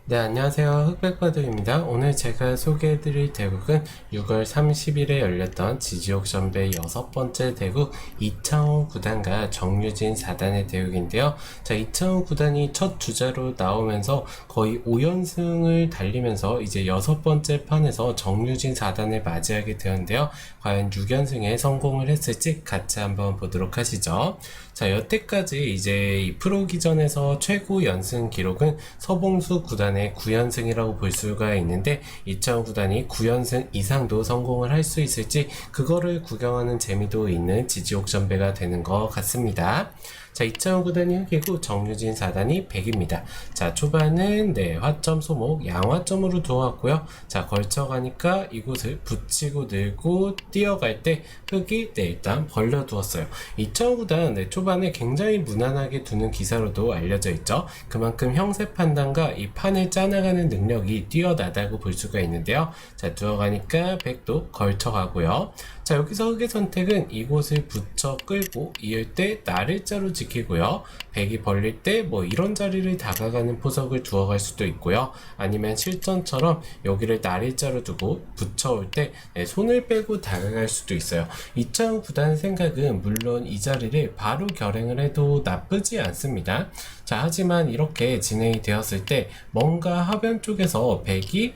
네, 안녕하세요. 흑백바둑입니다. 오늘 제가 소개해드릴 대국은 6월 30일에 열렸던 지지옥션배 6번째 대국 이창호 구단과 정유진 4단의 대국인데요. 자, 이창호 구단이 첫 주자로 나오면서 거의 5연승을 달리면서 이제 6번째 판에서 정유진 4단을 맞이하게 되었는데요. 과연 6연승에 성공을 했을지 같이 한번 보도록 하시죠. 자, 여태까지 이제 이 프로기전에서 최고 연승 기록은 서봉수 구단의 9연승이라고 볼 수가 있는데 이창호 구단이 9연승 이상도 성공을 할 수 있을지 그거를 구경하는 재미도 있는 지지옥션배가 되는 것 같습니다. 자, 이창호 구단이 흑이고 정유진 4단이 백입니다. 자, 초반은 화점 소목 양화점으로 두어왔고요. 자, 걸쳐가니까 이곳을 붙이고 늘고 뛰어갈 때 흑이 일단 벌려두었어요. 이창호 구단 초반에 굉장히 무난하게 두는 기사로도 알려져 있죠. 그만큼 형세 판단과 이 판을 짜나가는 능력이 뛰어나다고 볼 수가 있는데요. 자, 두어가니까 백도 걸쳐가고요. 자, 여기서 흑의 선택은 이곳을 붙여 끌고 이을 때 날일자로 지키고요. 백이 벌릴 때 뭐 이런 자리를 다가가는 포석을 두어갈 수도 있고요. 아니면 실전처럼 여기를 날일자로 두고 붙여올 때 손을 빼고 다가갈 수도 있어요. 이창호 구단 생각은 물론 이 자리를 바로 결행을 해도 나쁘지 않습니다. 자, 하지만 이렇게 진행이 되었을 때 뭔가 하변 쪽에서 백이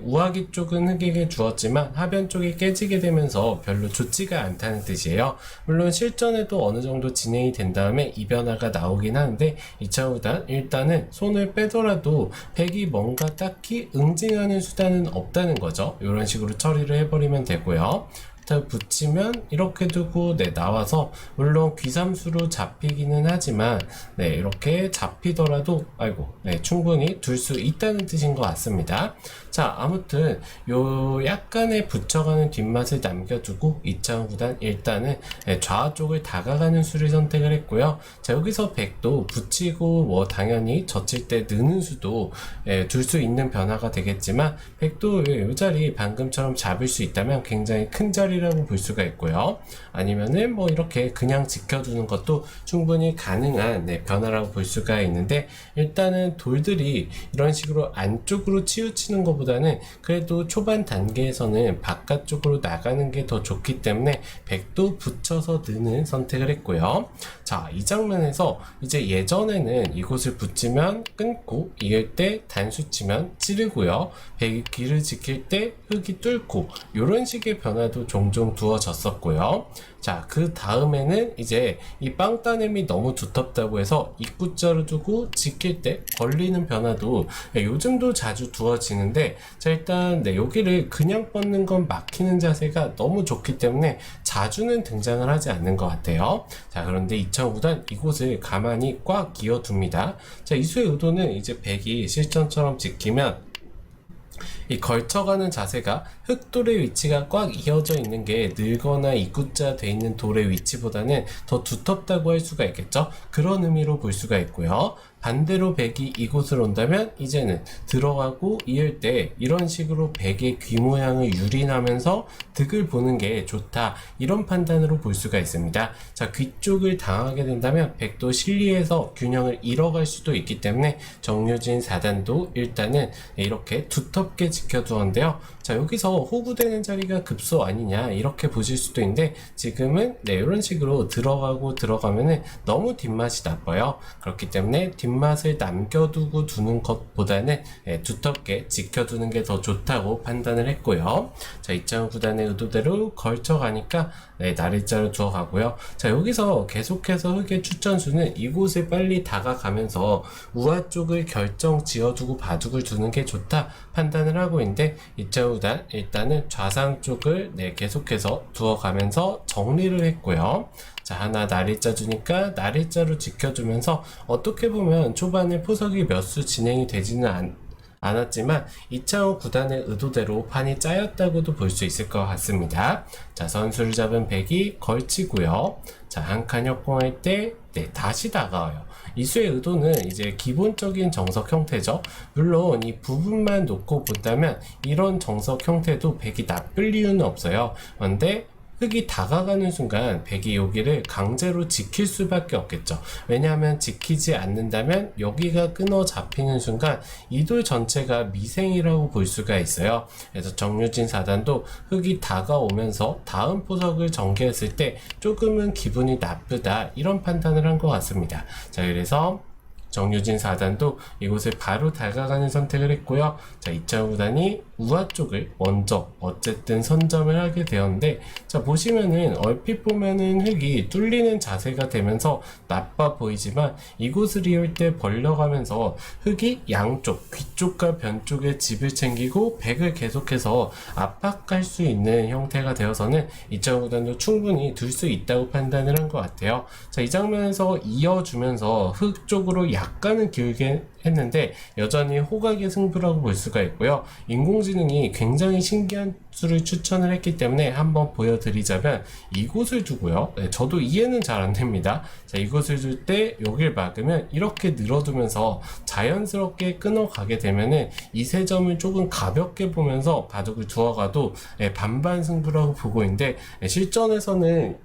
우하기 쪽은 흑에게 주었지만 하변 쪽이 깨지게 되면서 별로 좋지가 않다는 뜻이에요. 물론 실전에도 어느 정도 진행이 된 다음에 이 변화가 나오긴 하는데 이창호 구단 일단은 손을 빼더라도 백이 뭔가 딱히 응징하는 수단은 없다는 거죠. 이런 식으로 처리를 해버리면 되고요. 붙이면 이렇게 두고 나와서 물론 귀삼수로 잡히기는 하지만 이렇게 잡히더라도 충분히 둘 수 있다는 뜻인 것 같습니다. 자, 아무튼 요 약간의 붙여가는 뒷맛을 남겨두고 이창호 구단 일단은 좌 쪽을 다가가는 수를 선택을 했고요. 자, 여기서 백도 붙이고 뭐 당연히 젖힐 때 느는 수도 둘 수 있는 변화가 되겠지만 백도 이 자리 방금처럼 잡을 수 있다면 굉장히 큰 자리라고 볼 수가 있고요. 아니면은 뭐 이렇게 그냥 지켜두는 것도 충분히 가능한 변화라고 볼 수가 있는데 일단은 돌들이 이런 식으로 안쪽으로 치우치는 것보다는 그래도 초반 단계에서는 바깥쪽으로 나가는 게 더 좋기 때문에 백도 붙여서 느는 선택을 했고요. 자, 이 장면에서 이제 예전에는 이곳을 붙이면 끊고 이을 때 단수 치면 찌르고요. 백이 귀를 지킬 때 흙이 뚫고 이런 식의 변화도 종종 두어졌었고요. 자, 그 다음에는 이제 이 빵 따냄이 너무 두텁다고 해서 입구자로 두고 지킬 때 걸리는 변화도 요즘도 자주 두어지는데, 자, 일단 여기를 그냥 뻗는 건 막히는 자세가 너무 좋기 때문에 자주는 등장을 하지 않는 것 같아요. 자, 그런데 이창호 구단 이곳을 가만히 꽉 기어둡니다. 자, 이수의 의도는 이제 백이 실전처럼 지키면 이 걸쳐가는 자세가 흑돌의 위치가 꽉 이어져 있는 게 늘거나 입구자 돼 있는 돌의 위치보다는 더 두텁다고 할 수가 있겠죠. 그런 의미로 볼 수가 있고요. 반대로 백이 이곳을 온다면 이제는 들어가고 이을 때 이런 식으로 백의 귀 모양을 유린하면서 득을 보는 게 좋다, 이런 판단으로 볼 수가 있습니다. 자, 귀 쪽을 당하게 된다면 백도 실리에서 균형을 잃어갈 수도 있기 때문에 정유진 4단도 일단은 이렇게 두텁게 지켜두었는데요. 자, 여기서 호구되는 자리가 급소 아니냐 이렇게 보실 수도 있는데 지금은 이런 식으로 들어가고 들어가면은 너무 뒷맛이 나빠요. 그렇기 때문에 뒷맛을 남겨두고 두는 것보다는 두텁게 지켜두는 게 더 좋다고 판단을 했고요. 자, 이창호 구단의 의도대로 걸쳐가니까 날일자로 두어가고요. 자, 여기서 계속해서 흑의 추천수는 이곳에 빨리 다가가면서 우하 쪽을 결정 지어두고 바둑을 두는 게 좋다 판단을 하고 있는데 이창호 구단 일단은 좌상 쪽을 계속해서 두어가면서 정리를 했고요. 자, 하나 날일자 주니까 날일자로 지켜주면서 어떻게 보면 초반에 포석이 몇 수 진행이 되지는 않았지만 이창호 구단의 의도대로 판이 짜였다고도 볼 수 있을 것 같습니다. 자, 선수를 잡은 백이 걸치고요. 자, 한 칸 협공할 때 다시 다가와요. 이수의 의도는 이제 기본적인 정석 형태죠. 물론 이 부분만 놓고 본다면 이런 정석 형태도 백이 나쁠 이유는 없어요. 그런데 흙이 다가가는 순간 백이 여기를 강제로 지킬 수밖에 없겠죠. 왜냐하면 지키지 않는다면 여기가 끊어 잡히는 순간 이 돌 전체가 미생이라고 볼 수가 있어요. 그래서 정유진 4단도 흙이 다가오면서 다음 포석을 전개했을 때 조금은 기분이 나쁘다, 이런 판단을 한 것 같습니다. 자, 그래서 정유진 4단도 이곳을 바로 다가가는 선택을 했고요. 자, 이창호 구단이 우하 쪽을 먼저 어쨌든 선점을 하게 되었는데, 자, 보시면은 얼핏 보면은 흙이 뚫리는 자세가 되면서 나빠 보이지만 이곳을 이을 때 벌려가면서 흙이 양쪽 귀쪽과 변 쪽에 집을 챙기고 백을 계속해서 압박할 수 있는 형태가 되어서는 이창호 구단도 충분히 둘 수 있다고 판단을 한 것 같아요. 자, 이 장면에서 이어주면서 흙 쪽으로 약간은 길게 했는데 여전히 호각의 승부라고 볼 수가 있고요. 인공지능이 굉장히 신기한 수를 추천을 했기 때문에 한번 보여드리자면 이곳을 두고요. 네, 저도 이해는 잘 안됩니다. 자, 이곳을 둘 때 여길 막으면 이렇게 늘어두면서 자연스럽게 끊어가게 되면은 이 세 점을 조금 가볍게 보면서 바둑을 두어가도 반반 승부라고 보고 있는데, 실전에서는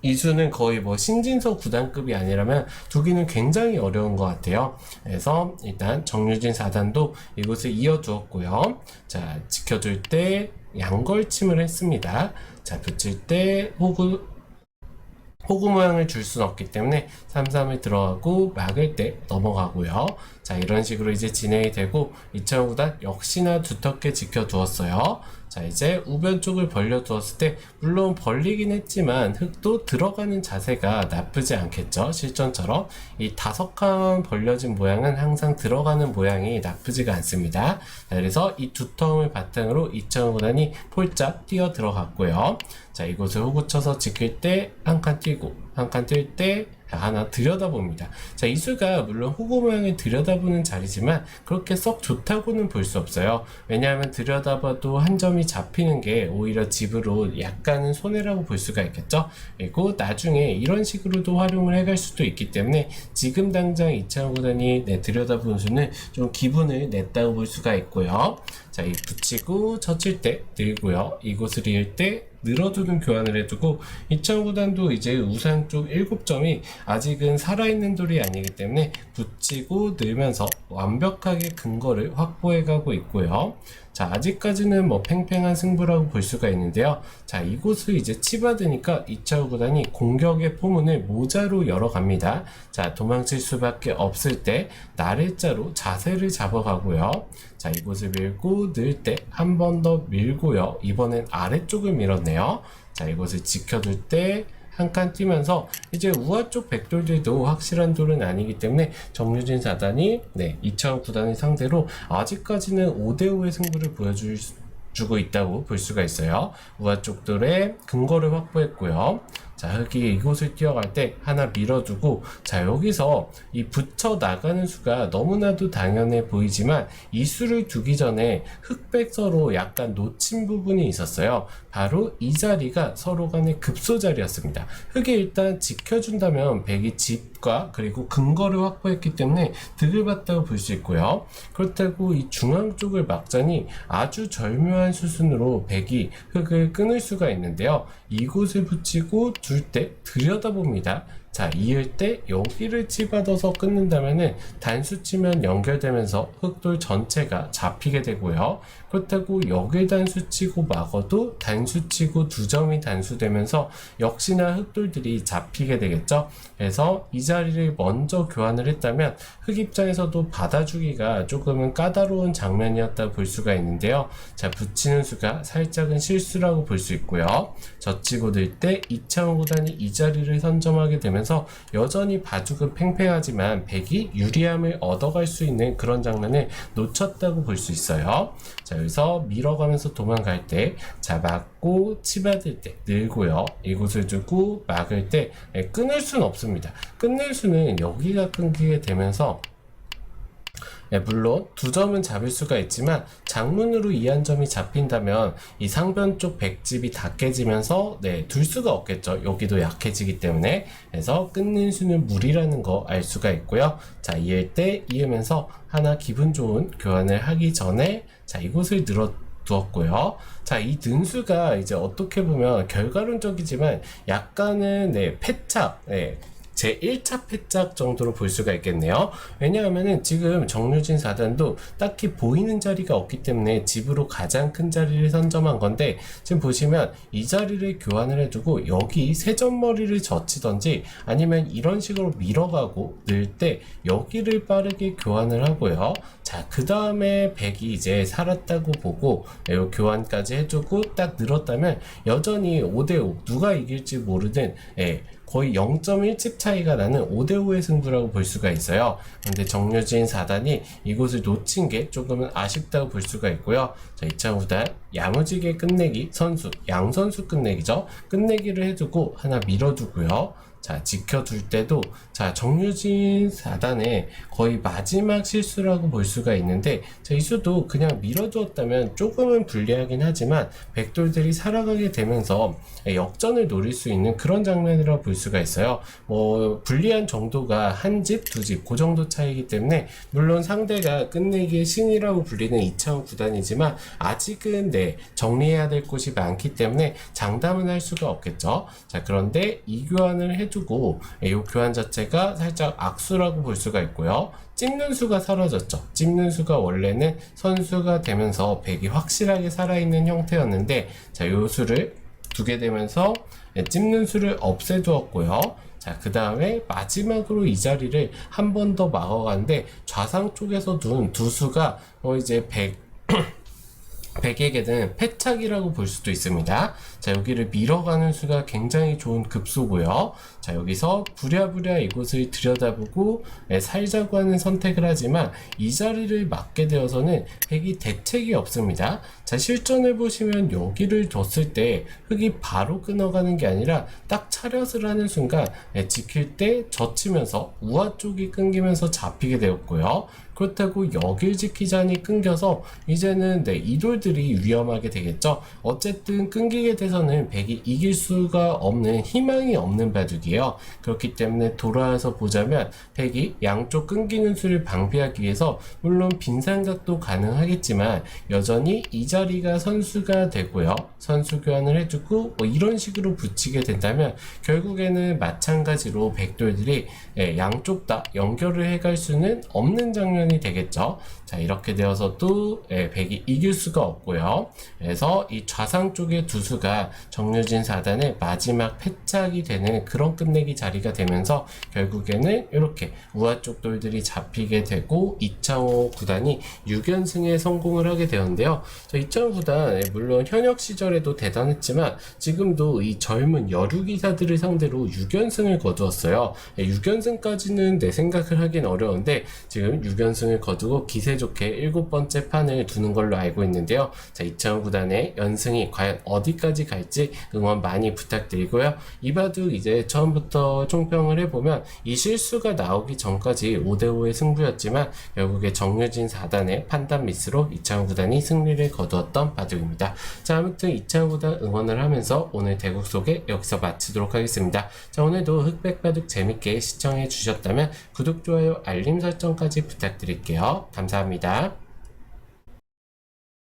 이 수는 거의 뭐 신진서 구단급이 아니라면 두기는 굉장히 어려운 것 같아요. 그래서 일단 정유진 4단도 이곳을 이어두었고요. 자, 지켜줄 때 양걸침을 했습니다. 자, 붙일 때 호구 모양을 줄 수는 없기 때문에 3-3을 들어가고 막을 때 넘어가고요. 자, 이런 식으로 이제 진행이 되고 이창호 구단 역시나 두텁게 지켜두었어요. 자, 이제 우변 쪽을 벌려두었을 때 물론 벌리긴 했지만 흙도 들어가는 자세가 나쁘지 않겠죠. 실전처럼 이 5칸 벌려진 모양은 항상 들어가는 모양이 나쁘지가 않습니다. 자, 그래서 이 두터움을 바탕으로 이창호 구단이 폴짝 뛰어 들어갔고요. 자, 이곳을 호구 쳐서 지킬 때 한 칸 뛰고 한 칸 뛸 때 하나 들여다봅니다. 자, 이 수가 물론 호구 모양을 들여다보는 자리지만 그렇게 썩 좋다고는 볼 수 없어요. 왜냐하면 들여다봐도 한 점이 잡히는 게 오히려 집으로 약간은 손해라고 볼 수가 있겠죠. 그리고 나중에 이런 식으로도 활용을 해갈 수도 있기 때문에 지금 당장 이창호 구단이 들여다보는 수는 좀 기분을 냈다고 볼 수가 있고요. 자, 이 붙이고 젖힐 때 늘고요. 이곳을 이을 때 늘어두는 교환을 해두고 이창호 구단도 이제 우상 쪽 7점이 아직은 살아있는 돌이 아니기 때문에 붙이고 늘면서 완벽하게 근거를 확보해가고 있고요. 자, 아직까지는 뭐 팽팽한 승부라고 볼 수가 있는데요. 자, 이곳을 이제 치받으니까 이창호 구단이 공격의 포문을 모자로 열어갑니다. 자, 도망칠 수밖에 없을 때 나래자로 자세를 잡아가고요. 자, 이곳을 밀고 늘 때 한 번 더 밀고요. 이번엔 아래쪽을 밀었네요. 자, 이곳을 지켜둘 때 한 칸 뛰면서 이제 우하 쪽 백돌들도 확실한 돌은 아니기 때문에 정유진 4단이 이창호 구단을 상대로 아직까지는 5대5의 승부를 보여주고 있다고 볼 수가 있어요. 우하 쪽 돌에 근거를 확보했고요. 자, 흙이 이곳을 뛰어갈 때 하나 밀어두고, 자, 여기서 이 붙여 나가는 수가 너무나도 당연해 보이지만 이 수를 두기 전에 흑백 서로 약간 놓친 부분이 있었어요. 바로 이 자리가 서로 간의 급소 자리였습니다. 흙이 일단 지켜준다면 백이 집과 그리고 근거를 확보했기 때문에 득을 봤다고 볼 수 있고요. 그렇다고 이 중앙 쪽을 막자니 아주 절묘한 수순으로 백이 흙을 끊을 수가 있는데요. 이곳을 붙이고 둘 때 들여다봅니다. 자, 이을 때 여기를 치받아서 끊는다면은 단수 치면 연결되면서 흑돌 전체가 잡히게 되고요. 그렇다고 여길 단수 치고 막아도 단수 치고 2점이 단수되면서 역시나 흑돌들이 잡히게 되겠죠. 그래서 이 자리를 먼저 교환을 했다면 흑 입장에서도 받아주기가 조금은 까다로운 장면이었다 볼 수가 있는데요. 자, 붙이는 수가 살짝은 실수라고 볼 수 있고요. 젖히고 들 때 이창호 구단이 이 자리를 선점하게 되면서 여전히 바둑은 팽팽하지만 백이 유리함을 얻어갈 수 있는 그런 장면을 놓쳤다고 볼 수 있어요. 자, 여기서 밀어가면서 도망갈 때, 자, 막고 치받을 때 늘고요. 이곳을 두고 막을 때 끊을 수는 없습니다. 끊을 수는 여기가 끊기게 되면서 물론 2점은 잡을 수가 있지만 장문으로 이 한 점이 잡힌다면 이 상변 쪽 백집이 다 깨지면서 둘 수가 없겠죠. 여기도 약해지기 때문에. 그래서 끊는 수는 무리라는 거 알 수가 있고요. 자, 이을 때 이으면서 하나 기분 좋은 교환을 하기 전에 자, 이곳을 두었고요. 자, 이 등수가 이제 어떻게 보면 결과론적이지만 약간은 패착, 제 1차 패착 정도로 볼 수가 있겠네요. 왜냐하면은 지금 정유진 4단도 딱히 보이는 자리가 없기 때문에 집으로 가장 큰 자리를 선점한 건데, 지금 보시면 이 자리를 교환을 해두고 여기 세점머리를 젖히던지 아니면 이런 식으로 밀어가고 늘 때 여기를 빠르게 교환을 하고요. 자, 그 다음에 100이 이제 살았다고 보고 요 교환까지 해주고 딱 늘었다면 여전히 5대5 누가 이길지 모르는 거의 0.1집 차이가 나는 5대5의 승부라고 볼 수가 있어요. 근데 정유진 4단이 이곳을 놓친 게 조금은 아쉽다고 볼 수가 있고요. 자, 2차 구단 야무지게 끝내기 선수, 양 선수 끝내기죠. 끝내기를 해두고 하나 밀어두고요. 자, 지켜둘 때도, 자, 정유진 4단의 거의 마지막 실수라고 볼 수가 있는데, 자, 이 수도 그냥 밀어두었다면 조금은 불리하긴 하지만, 백돌들이 살아가게 되면서 역전을 노릴 수 있는 그런 장면이라고 볼 수가 있어요. 불리한 정도가 한 집, 두 집, 그 정도 차이기 때문에, 물론 상대가 끝내기의 신이라고 불리는 2차원 구단이지만, 아직은 정리해야 될 곳이 많기 때문에 장담은 할 수가 없겠죠. 자, 그런데 이 교환을 해두고 이 교환 자체가 살짝 악수라고 볼 수가 있고요. 찝는 수가 사라졌죠. 찝는 수가 원래는 선수가 되면서 100이 확실하게 살아있는 형태였는데, 자, 요 수를 두게 되면서 찝는 수를 없애두었고요. 자, 그 다음에 마지막으로 이 자리를 한 번 더 막아가는데, 좌상 쪽에서 둔 두 수가 이제 100에게는 패착이라고 볼 수도 있습니다. 자, 여기를 밀어가는 수가 굉장히 좋은 급소고요. 자, 여기서 부랴부랴 이곳을 들여다보고 살자고 하는 선택을 하지만 이 자리를 맞게 되어서는 흑이 대책이 없습니다. 자, 실전을 보시면 여기를 뒀을 때 흑이 바로 끊어가는 게 아니라 딱 차렷을 하는 순간 지킬 때 젖히면서 우아 쪽이 끊기면서 잡히게 되었고요. 그렇다고 여길 지키자니 끊겨서 이제는 이 돌들이 위험하게 되겠죠. 어쨌든 끊기게 돼서는 백이 이길 수가 없는, 희망이 없는 바둑이에요. 그렇기 때문에 돌아와서 보자면 백이 양쪽 끊기는 수를 방비하기 위해서 물론 빈삼각도 가능하겠지만 여전히 이 자리가 선수가 되고요. 선수 교환을 해주고 이런 식으로 붙이게 된다면 결국에는 마찬가지로 백돌들이 양쪽 다 연결을 해갈 수는 없는 장면이 되겠죠. 자, 이렇게 되어서도 백이 이길 수가 없고요. 그래서 이 좌상 쪽의 두 수가 정유진 4단의 마지막 패착이 되는 그런 끝내기 자리가 되면서 결국에는 이렇게 우아 쪽 돌들이 잡히게 되고 이창호 구단이 6연승에 성공을 하게 되었는데요. 자, 이창호 구단 물론 현역 시절에도 대단했지만 지금도 이 젊은 여류 기사들을 상대로 6연승을 거두었어요. 6연승까지는 내 생각을 하긴 어려운데 지금 6연승을 거두고 기세 좋게 7번째 판을 두는 걸로 알고 있는데요. 자, 이창호 구단의 연승이 과연 어디까지 갈지 응원 많이 부탁드리고요. 이 바둑 이제 처음부터 총평을 해보면 이 실수가 나오기 전까지 5대5의 승부였지만 결국에 정유진 4단의 판단 미스로 이창호 구단이 승리를 거두었던 바둑입니다. 자, 아무튼 이창호 구단 응원을 하면서 오늘 대국 소개 여기서 마치도록 하겠습니다. 자, 오늘도 흑백 바둑 재밌게 시청해 주셨다면 구독, 좋아요, 알림 설정까지 부탁드릴게요. 감사합니다.